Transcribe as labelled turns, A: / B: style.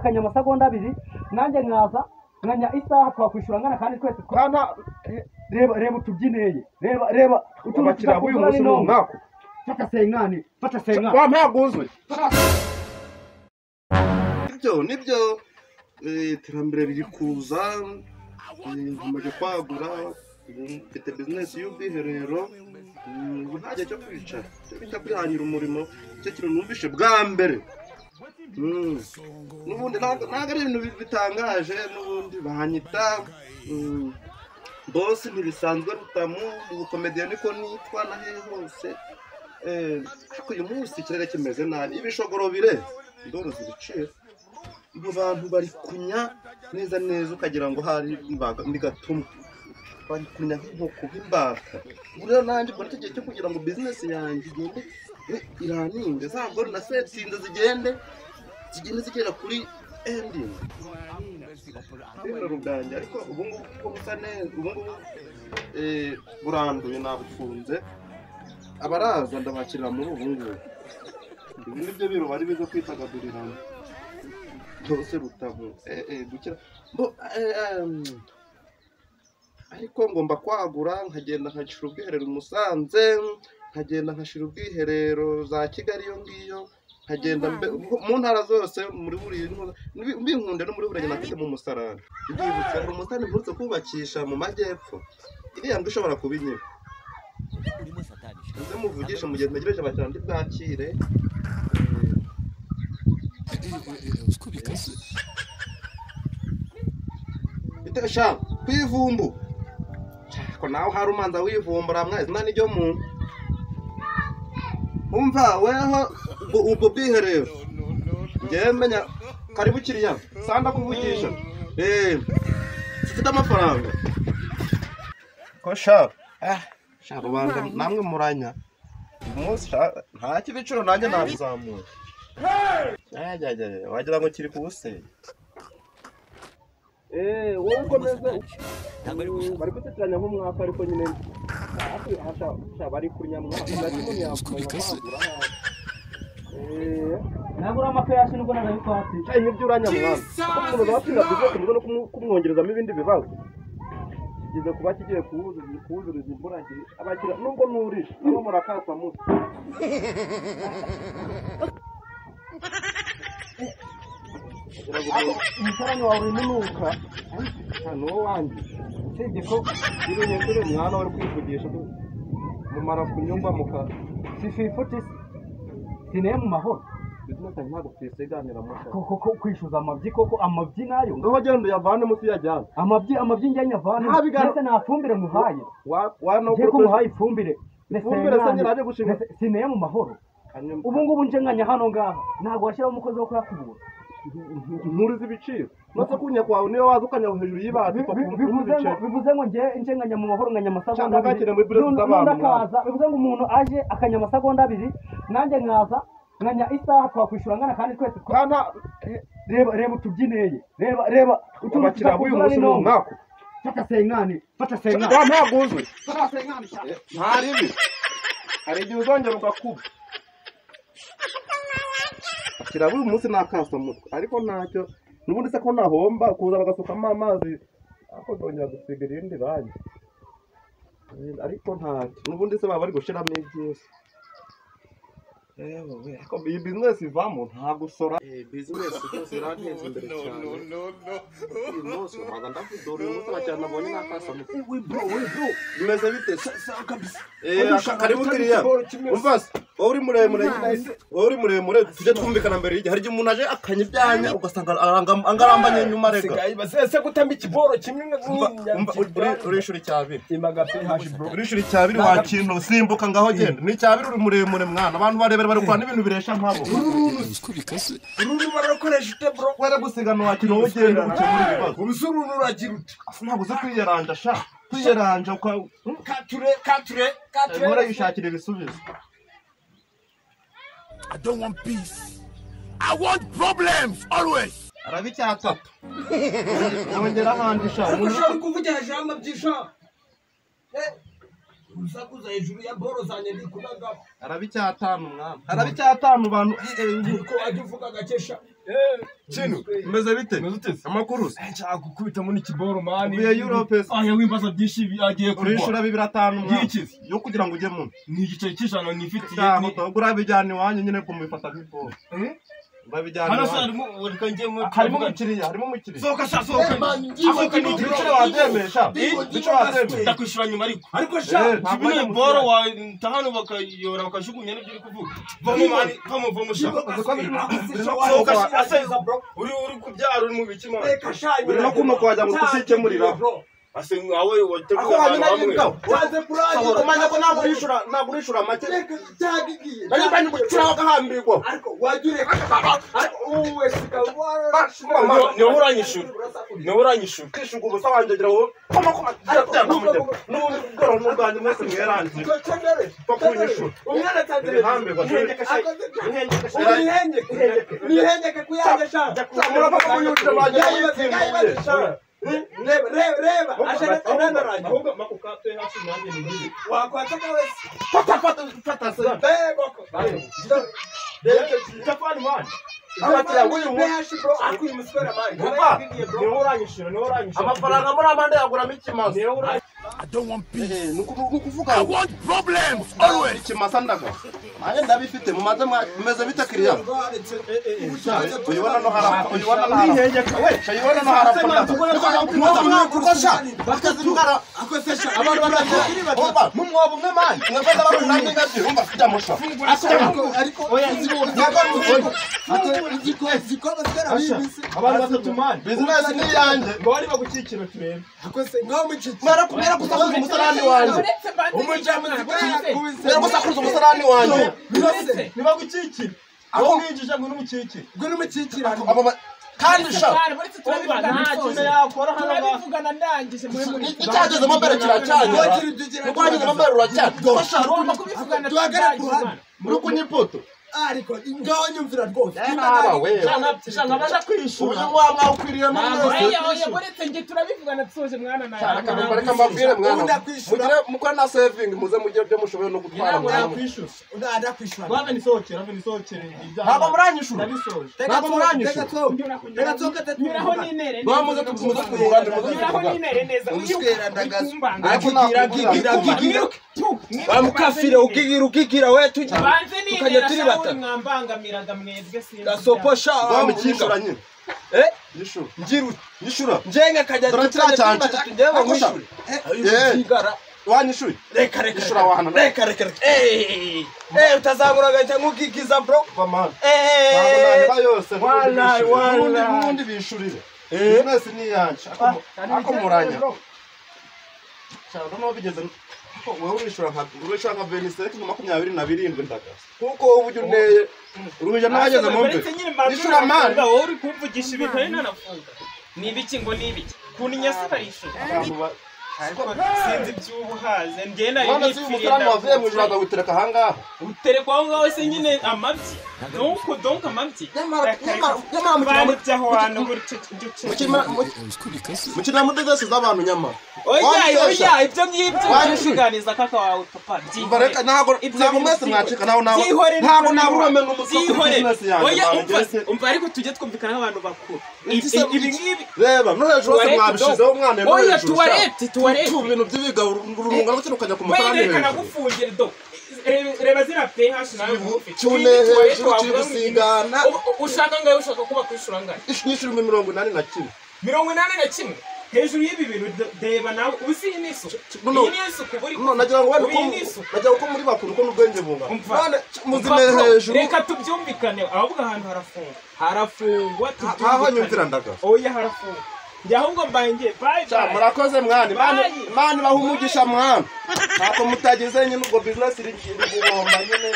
A: akanyama segonda abiri nanjye nkaza nkanya isaha twakwishura ngana kandi twese kana reba tubyineye reba
B: utumukira uyu munsi n'umwaka
A: fata senkani
B: wa mpaguzwe nibyo terambere riri kuza nkomeje kwagura mfite business y'ubwiherero ntajya cyo kwicara cyo bita kwihangira umurimo cyo kintu numvishe bwa mbere n'ubundi ntabwo ari ibintu bitangaje n'ubundi bahanyita boss ntibisanzwe rutamu ubukomediya niko nitwa na hehe hose ariko uyu munsi ikirere kimeze nabi ibishogoro bire ndoro zibicira abo bantu bari kunya neza ukagira ngo hari ndi gatumwe bari kunya nk'uko bimbaka rero nanjye mbona igihe cyo kugira ngo business yanjye igende iraninge zabwo na setsinze zigera kuri ending rubanje ariko ubu ngubu ko busa neza ubu ngubu buranduye nabufunze abaraza ndabakirira muri ubu ngubu ibi nibyo biro bari bizo kwitagadurira byose rutamu gukira ariko ngomba kwagura nkagenda nkashira ubwiherero Musanze nkagenda nkashira ubwiherero za Kigali yo ngiyo nkagenda mu ntara zose muri buri mbinkunde no muri buranye nafite mu musarani ndibutse ngo umusarani murutse kubakisha mu majyepfo iriya ndushobora kubinyira nze muvugisha mu gihe ntegereje abakirandi bwakire bitesha kwivumbu ko nawe hari umanza wivumbura mwazi nani ryo muntu umva weho ubwo bwiherero ngewe menya karibu kiriya sanda kuvugisha ufite amafaranga ko sha rubanda namwe muranya umunsi nta kibiciro nanjye nabizamura wagira ngo kiri kubusenya wowe ukomeze bari gutekeranya nk'umwaka ariko nyine bari kuri nyamwaka ntabwo urama ko yashinzwe n'abayikwati nibyo uranyamwaka kuko umuntu bapinga byose no kumwongerezamo ibindi bibazo kigize kuba kigiye kuwuzuriza imburagihe abakira nubwo nurisha abo murakasa muto umutaranya wawe ununuka hano wanjye usibye ko ibinyekure mwana wari kwivugisha mumara kunyumva muka sififuti sineye mu mahoro bizinesi ntabwo twiseganira koko kwishyuza amabyi koko amabyi nayo ngaho genda uyavane munsi yajyana amabyi njye nyavane ndetse nta fumbire muhaye ngiye ko muhaye ifumbire sineye mu mahoro ubu ngubu nje nkanya hano ngaha ntabwo washyiraho umukozi wo kuyakubura nkuru z'ibiciro nose kunya kwawe niyo waza ukanya hejuru y'ibati bivuze ngo nje nkanya mu mahoro nkanya amasegonda abiri bivuze ngo umuntu aje akanya amasegonda abiri nanjye nkaza nkanya isaha twakwishura ngana kandi twese kana reba tubyineye reba utumukira uyu munsi n'umwaka fata senkani wa mpaguzwe ntaribi hari igihe uzongera ugakuba akira uyu munsi nakasa mutwe ariko ntacyo nubundi se ko nahomba kuza bagasukamo amazi ako dongera gusiga irindi rangi ariko ntacyo nubundi se baba bari gushiramo ibyose ariko iyi business ivamo nta gusora business rwose iranteza imbere cyane uyu munsi ntabwo ndakudora uyu munsi bacyana nabonye nakasa mutwe bro bimeze bite karibu kiriya umva se wowe uri muremure tujye twumvikana mbere y'igi hari igihe umuntu aje akanya ibyanya ugasanga angarambanye nyuma rega
C: se gutamba ikiboro kimwe
B: urishura icyabiri urishura icyabiri wakintu simbuka ngaho genda ni icyabiri uri muremure mwana abantu barebera bari kwa n'ibintu biresha nkabo
C: urunu barakoresha ute bro
B: wera gusigana wakintu wowe genda ukemura ibibazo
C: ubusurunu uragira ute
B: ntabwo uzi kwiyaranja sha kwiyaranja
C: kature
B: murayishakira ibisubizo
D: I don't want peace. I want problems always.
B: Arabi cyatatu. Abongera handisha.
C: Ushaka kuvugira jambo byisha. usakuza hejuru ya boro zanjye ndi kunaga
B: arabicyatanu mwana arabicyatanu bantu
C: ko ajya uvuga gakesha
B: Chino mbeze bite amakuru
C: nshaka gukubita muri kiboro mani
B: ya Europe
C: ya wimbaza byinshi agiye
B: kurishura 2,500 mwana yo kugira ngo ujye mu
C: ni igice cy'ijana nifitiye
B: aho tugura bijyana iwanyu nyine ko mubifata nk'iporo babijyana
C: hano se harimo umukiriya soka soka ni
B: igiciro wabyemesha igiciro wabyemesha
C: ndakwishura nyuma ariko sha kibine boro wa tahano bakayora bakajugunya n'ibyo uri kuvuga vamo mani vamo sha soka aseza bro uri kubyara uri mu biki mani
B: uri no kuno kwajya ngo kusikemurira
C: ase awe wateguye abantu bamwe
B: waze puraje kumanya ko nagurishura make
C: cyagigiye
B: bari bani gucura bagahambirwa
C: ariko wagire uwe sikabara ne uranyishura
B: kishuga ubusa wanjegera wo koma n'ubwo n'ubwanyu mwese mweranze bakunyishura
C: umwana tanzire
B: hambirwa
C: nihengeke kuyagesha
B: murava kunyushura bagiye
C: Reba ashaka tandaranya ahubwo makukate hasi nanjye ngiye wakwataka wese
B: fata se
C: bego Japani man
B: abakira nguyu
C: muhashi bro akuye muswera man
B: ni uranyishura amafaranga muri amande yaguramo ikimazi
D: I don't want peace.
B: nukuvuga
D: I want problems always.
B: ikimasa ndaga anye ndabifite mumaze meze bite kiriya uyibona no harapa uyibona no harapa we uyibona no harapa kukosha bakazimugara akosesha abantu baragira oba mumwobo umwe mani mwebeza bakunamye ngati umva kujya musha ariko oya ziko basera bibisi abantu batatu mani business ni yanje bari bagukikira turebe akose ngaho mukikira kubera kusakuza umusarani wanjye
C: umujama
B: kubera kusakuza umusarani wanjye
C: nibagukikira aho mwinjije ngo n'umukikira
B: ngo n'umukikira kandi sha
C: turabivugana ndangije muri
B: icyagezemo mbere kiracanye rwagezemo mbere ruracyane
C: duhagarare
B: muri kunyipoto
C: ariko ngaho nyumvira rwose
B: shana baje kwishura ubu wamwa ukwiriye mu
E: oya buretse nge turabivugana tusoje mwana nawe
B: reka mbabwire mwana mugire mukora na saving muze mugire byo mushoboye no gutwara
C: ntabwo kwishura
B: unda kwishura
C: bave nisohokera
B: ntabwo muranyishura
C: nabisoje
B: ntabwo muranyishura
C: reka tsoka
E: nyuraho n'intere
B: bamuze kuvugana
E: nyuraho n'intere neza
B: uskera ndagaza
C: gigira bamukafire ukigira we tujya
E: banze
C: tukajya turi
E: n'intere
C: batatu
E: mwambangamiraga mwebwe sinzi
C: gasoposha
B: bamukishura nyine yishura yishura
C: njenga kajya
B: turacyacanje
C: njyewe mwishuri
B: kigara wanyishuye
C: reka
B: ishura wahana
C: reka utazamuraga cyangwa ukikiza bro
B: bamana ntabwo naheba yose n'ubundi bishurire business ni yanje ako muranya cyangwa no bigeze wewe urishura nka 27 ndaga kuko uburyo nteye uruhije nageze mu mbe ishura man
E: wowe uri kumvugisha ibintu ari nanafunga nibiki ngo nibiki kuninyasi barishura ariko sinzi by'ubuhaze ngenda
B: ibipfiriye wavuye mu juraga witereka hangaha
E: uterekwa aho ngaho se nyine amabyi donc amabyi
B: nyamara
E: bajyaho hano
B: mukina mudegese z'abantu nyamara
E: oya ibyo ngibyo wanishuganiza kaka wawe papa
B: bareka ntabwo mwese mwacika ntabwo naburame n'umusozi business yanjye
E: oya umva ariko tujye twumvikana nk'abantu bakuru ibi ngibi
B: reba no hejuru hose mwabishizeho umwana no
E: oya
B: hejuru
E: tuwarete
B: ibintu by'ibiga urunga rwo ukajya ku mafaranga
E: hejuru nagufungire do reba zira pH nawe ufite
B: cyune hejuru cy'igusigana
E: ushaka ngayo ushaka kuba kwishura ngayo
B: ishuri 81
E: 81 hejuru y'ibi bintu deba nawe usi niso niso kuburi
B: no nagira ngo nagira ko muri bakuru ko n'ubwenge bunga none muzime hejuru
E: reka tubyumvikane ahubwo ahantu harafungwa
B: aho nyumvira ndaga
E: oya harafungwa ahubwo mbangiye bye
B: murakoze mwana mani bahumugisha mwana ntako mutagize nyine ubwo business iri guhomba nyine